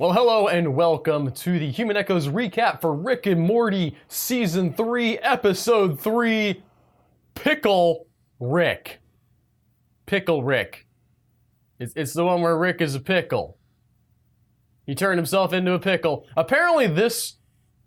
Well, hello and welcome to the Human Echoes recap for Rick and Morty Season 3, Episode 3, Pickle Rick. Pickle Rick. It's the one where Rick is a pickle. He turned himself into a pickle. Apparently this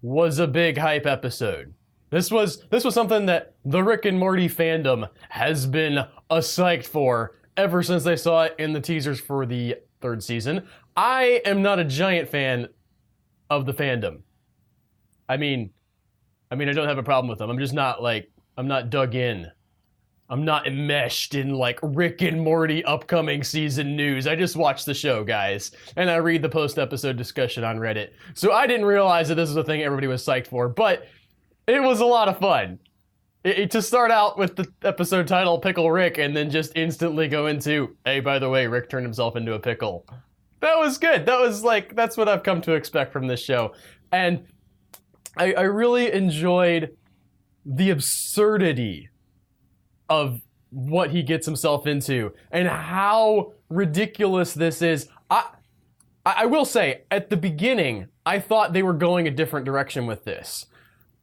was a big hype episode. This was something that the Rick and Morty fandom has been psyched for ever since they saw it in the teasers for the third season. I am not a giant fan of the fandom. I mean, I don't have a problem with them. I'm just not I'm not dug in. I'm not enmeshed in Rick and Morty upcoming season news. I just watch the show, guys, and I read the post-episode discussion on Reddit. So I didn't realize that this was a thing everybody was psyched for, but it was a lot of fun. To start out with the episode title, Pickle Rick, and then just instantly go into, hey, by the way, Rick turned himself into a pickle. That was good. That was that's what I've come to expect from this show. And I really enjoyed the absurdity of what he gets himself into and how ridiculous this is. I will say, at the beginning, I thought they were going a different direction with this.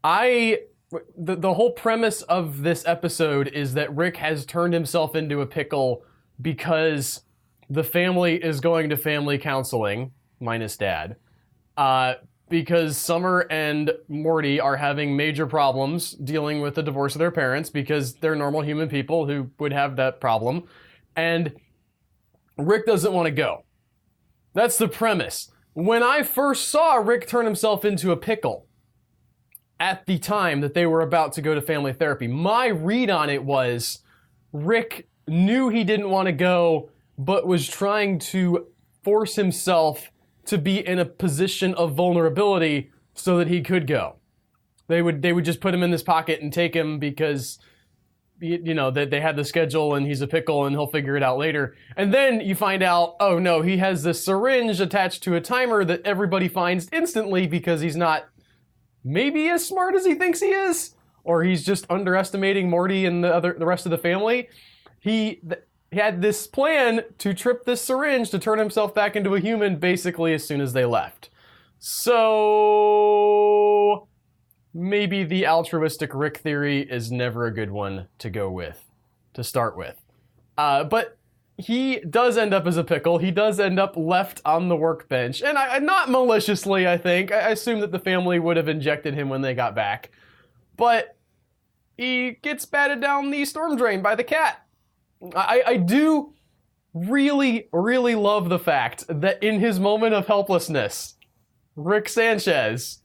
The whole premise of this episode is that Rick has turned himself into a pickle because the family is going to family counseling, minus Dad, because Summer and Morty are having major problems dealing with the divorce of their parents because they're normal human people who would have that problem, and Rick doesn't want to go. That's the premise. When I first saw Rick turn himself into a pickle, at the time that they were about to go to family therapy, my read on it was Rick knew he didn't want to go, but was trying to force himself to be in a position of vulnerability so that he could go. They would just put him in this pocket and take him because, that they had the schedule and he's a pickle and he'll figure it out later. And then you find out, oh no, he has this syringe attached to a timer that everybody finds instantly because he's not maybe as smart as he thinks he is, or he's just underestimating Morty and the rest of the family. He had this plan to trip this syringe to turn himself back into a human basically as soon as they left. So maybe the altruistic Rick theory is never a good one to go with, to start with. But he does end up as a pickle. He does end up left on the workbench. And not maliciously, I think. I assume that the family would have injected him when they got back. But he gets batted down the storm drain by the cat. I do really, really love the fact that in his moment of helplessness, Rick Sanchez,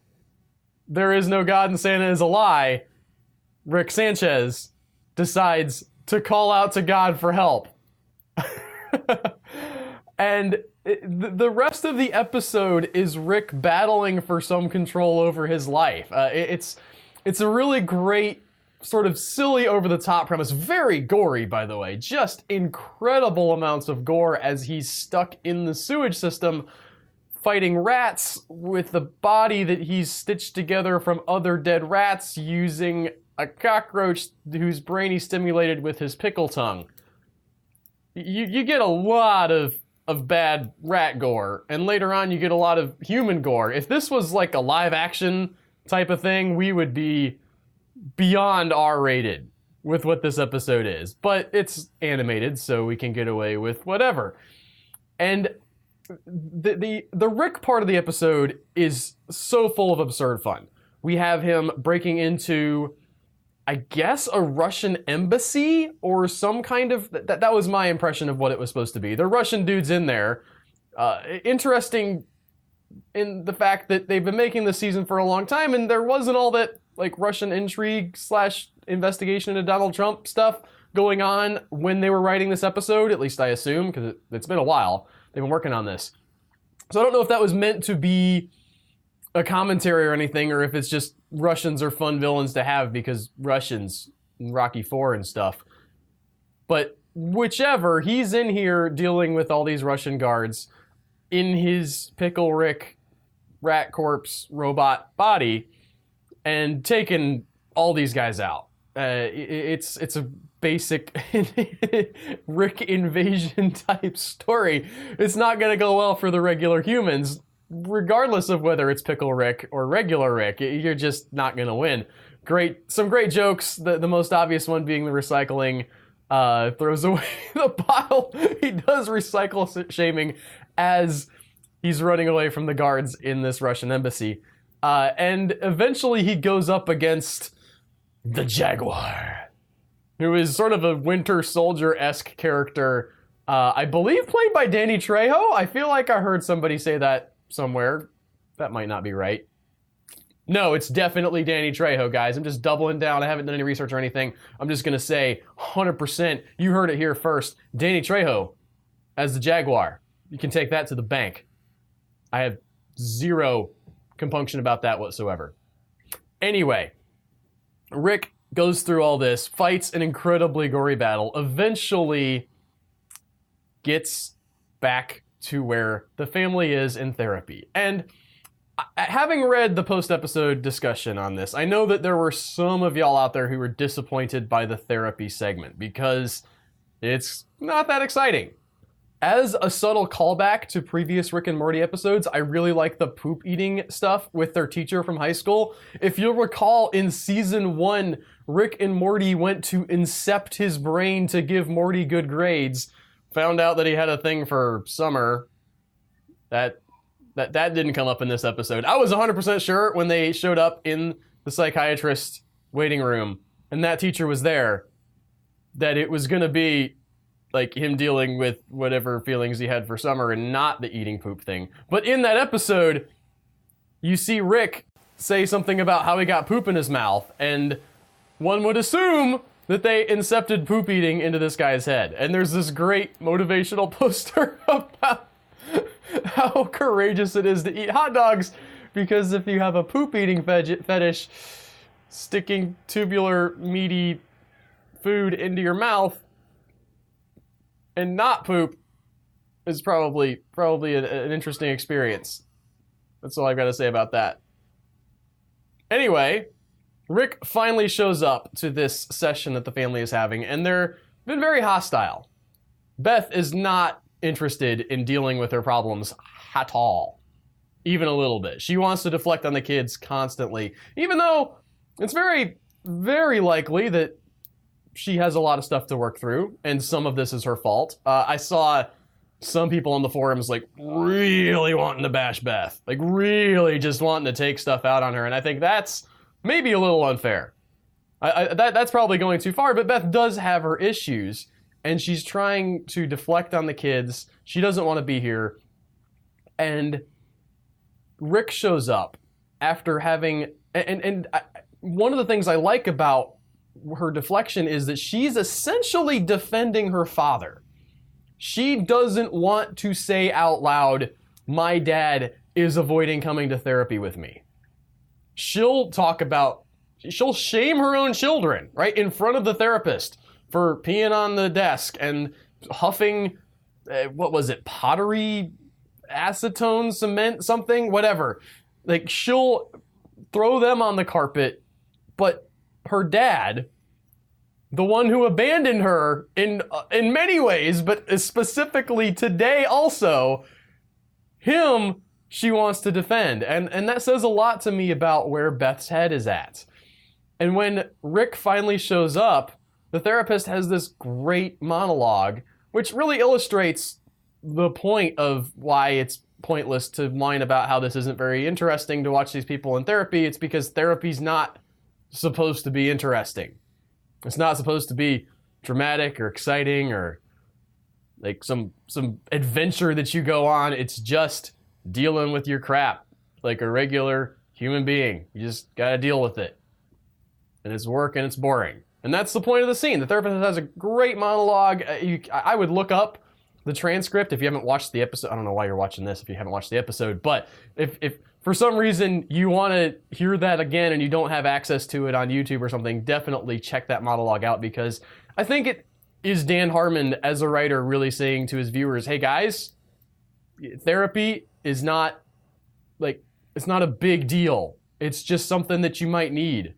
there is no God and Santa is a lie, Rick Sanchez decides to call out to God for help. And the rest of the episode is Rick battling for some control over his life. It's a really great, sort of silly, over-the-top premise. Very gory, by the way. Just incredible amounts of gore as he's stuck in the sewage system fighting rats with the body that he's stitched together from other dead rats using a cockroach whose brain he stimulated with his pickle tongue. You get a lot of bad rat gore, and later on you get a lot of human gore. If this was like a live action type of thing, we would be beyond R-rated with what this episode is. But it's animated, so we can get away with whatever. And the Rick part of the episode is so full of absurd fun. We have him breaking into, I guess, a Russian embassy or some kind of... That was my impression of what it was supposed to be. The Russian dude's in there. Interesting in the fact that they've been making this season for a long time, and there wasn't all that Russian intrigue / investigation into Donald Trump stuff going on when they were writing this episode, at least I assume, because it's been a while. They've been working on this. So I don't know if that was meant to be a commentary or anything, or if it's just Russians are fun villains to have because Russians, Rocky IV and stuff. But whichever, he's in here dealing with all these Russian guards in his Pickle Rick rat corpse robot body and taking all these guys out. It's a basic Rick invasion type story. It's not going to go well for the regular humans. regardless of whether it's Pickle Rick or Regular Rick, you're just not going to win. Some great jokes, the most obvious one being the recycling. Throws away the bottle. He does recycle shaming as he's running away from the guards in this Russian embassy. And eventually he goes up against the Jaguar, who is sort of a Winter Soldier-esque character, I believe played by Dany Trejo. I feel like I heard somebody say that somewhere. That might not be right. No, it's definitely Dany Trejo, guys. I'm just doubling down. I haven't done any research or anything. I'm just going to say 100%. You heard it here first. Dany Trejo as the Jaguar. You can take that to the bank. I have zero compunction about that whatsoever. Anyway, Rick goes through all this, fights an incredibly gory battle, eventually gets back to where the family is in therapy. And having read the post-episode discussion on this, I know that there were some of y'all out there who were disappointed by the therapy segment because it's not that exciting. As a subtle callback to previous Rick and Morty episodes, I really like the poop eating stuff with their teacher from high school. If you'll recall, in season 1, Rick and Morty went to incept his brain to give Morty good grades, found out that he had a thing for Summer. That didn't come up in this episode. I was 100% sure when they showed up in the psychiatrist waiting room and that teacher was there that it was going to be like him dealing with whatever feelings he had for Summer and not the eating poop thing. But in that episode, you see Rick say something about how he got poop in his mouth, and one would assume that they incepted poop eating into this guy's head. And there's this great motivational poster about how courageous it is to eat hot dogs, because if you have a poop eating fetish, sticking tubular meaty food into your mouth and not poop is probably an interesting experience. That's all I've got to say about that. Anyway, Rick finally shows up to this session that the family is having, and they're been very hostile. Beth is not interested in dealing with her problems at all. Even a little bit. She wants to deflect on the kids constantly, even though it's very, very likely that she has a lot of stuff to work through, and some of this is her fault. I saw some people on the forums like really wanting to bash Beth, like really just wanting to take stuff out on her, and I think that's maybe a little unfair. That's probably going too far, but Beth does have her issues, and she's trying to deflect on the kids. She doesn't want to be here, and Rick shows up after having, and one of the things I like about her deflection is that she's essentially defending her father. She doesn't want to say out loud, my dad is avoiding coming to therapy with me. She'll shame her own children, right, in front of the therapist for peeing on the desk and huffing, pottery, acetone, cement, something, whatever. Like, she'll throw them on the carpet, but her dad, the one who abandoned her in many ways, but specifically today also, him she wants to defend. And that says a lot to me about where Beth's head is at. And when Rick finally shows up, the therapist has this great monologue, which really illustrates the point of why it's pointless to whine about how this isn't very interesting to watch these people in therapy. It's because therapy's not supposed to be interesting. It's not supposed to be dramatic or exciting or like some adventure that you go on. It's just dealing with your crap like a regular human being. You just gotta deal with it. And it's work and it's boring. And that's the point of the scene. The therapist has a great monologue. I would look up the transcript if you haven't watched the episode. I don't know why you're watching this if you haven't watched the episode, but if for some reason you want to hear that again and you don't have access to it on YouTube or something, definitely check that monologue out, because I think it is Dan Harmon as a writer really saying to his viewers, hey guys, therapy is not it's not a big deal. It's just something that you might need.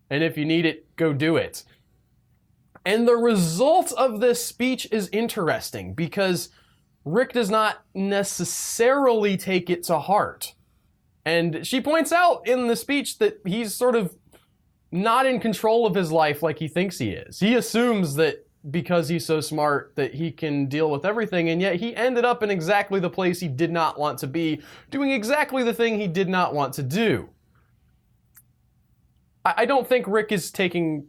And if you need it, go do it. And the result of this speech is interesting because Rick does not necessarily take it to heart. And she points out in the speech that he's sort of not in control of his life like he thinks he is. He assumes that because he's so smart that he can deal with everything, and yet he ended up in exactly the place he did not want to be, doing exactly the thing he did not want to do. I don't think Rick is taking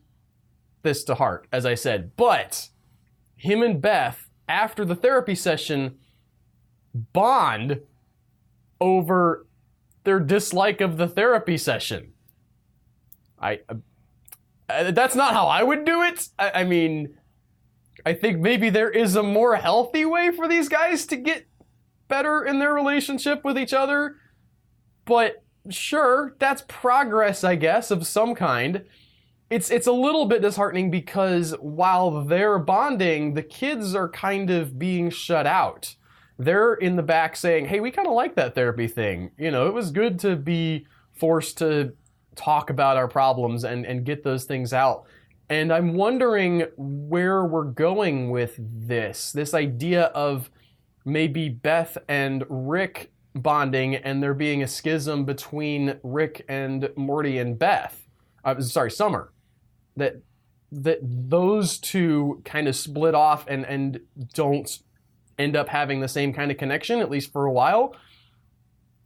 this to heart, as I said, but him and Beth, after the therapy session, bond over their dislike of the therapy session. That's not how I would do it. I mean, I think maybe there is a more healthy way for these guys to get better in their relationship with each other. But sure, that's progress, I guess, of some kind. It's a little bit disheartening because while they're bonding, the kids are kind of being shut out. They're in the back saying, hey, we kind of like that therapy thing. You know, it was good to be forced to talk about our problems and get those things out. And I'm wondering where we're going with this idea of maybe Beth and Rick bonding and there being a schism between Rick and Morty and Beth. Summer. That those two kind of split off and don't end up having the same kind of connection, at least for a while.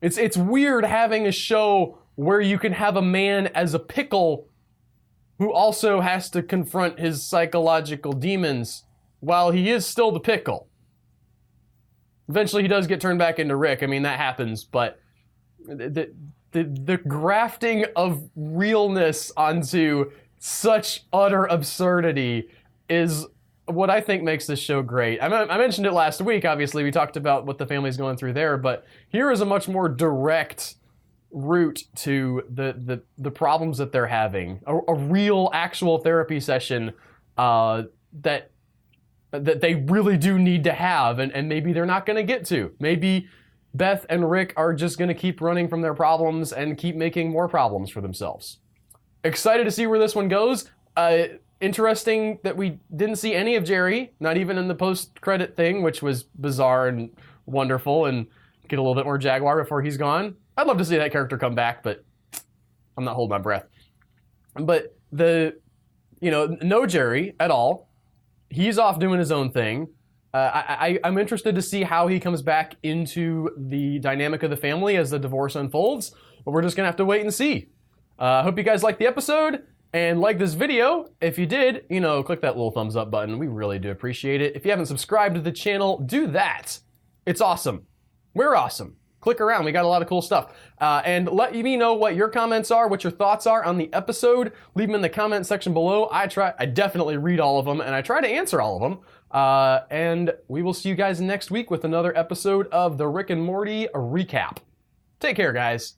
It's weird having a show where you can have a man as a pickle who also has to confront his psychological demons while he is still the pickle. Eventually he does get turned back into Rick. I mean, that happens, but the grafting of realness onto such utter absurdity is what I think makes this show great. I mentioned it last week, obviously. We talked about what the family's going through there, but here is a much more direct route to the problems that they're having. A real, actual therapy session that they really do need to have, and maybe they're not going to get to. Maybe Beth and Rick are just going to keep running from their problems and keep making more problems for themselves. Excited to see where this one goes. Interesting that we didn't see any of Jerry, not even in the post-credit thing, which was bizarre and wonderful, and get a little bit more Jaguar before he's gone. I'd love to see that character come back, but I'm not holding my breath. But no Jerry at all. He's off doing his own thing. I'm interested to see how he comes back into the dynamic of the family as the divorce unfolds, but we're just going to have to wait and see. I hope you guys liked the episode and like this video. If you did, click that little thumbs up button. We really do appreciate it. If you haven't subscribed to the channel, do that. It's awesome. We're awesome. Click around. We got a lot of cool stuff. And let me know what your comments are, what your thoughts are on the episode. Leave them in the comment section below. I definitely read all of them, and I try to answer all of them. And we will see you guys next week with another episode of the Rick and Morty recap. Take care, guys.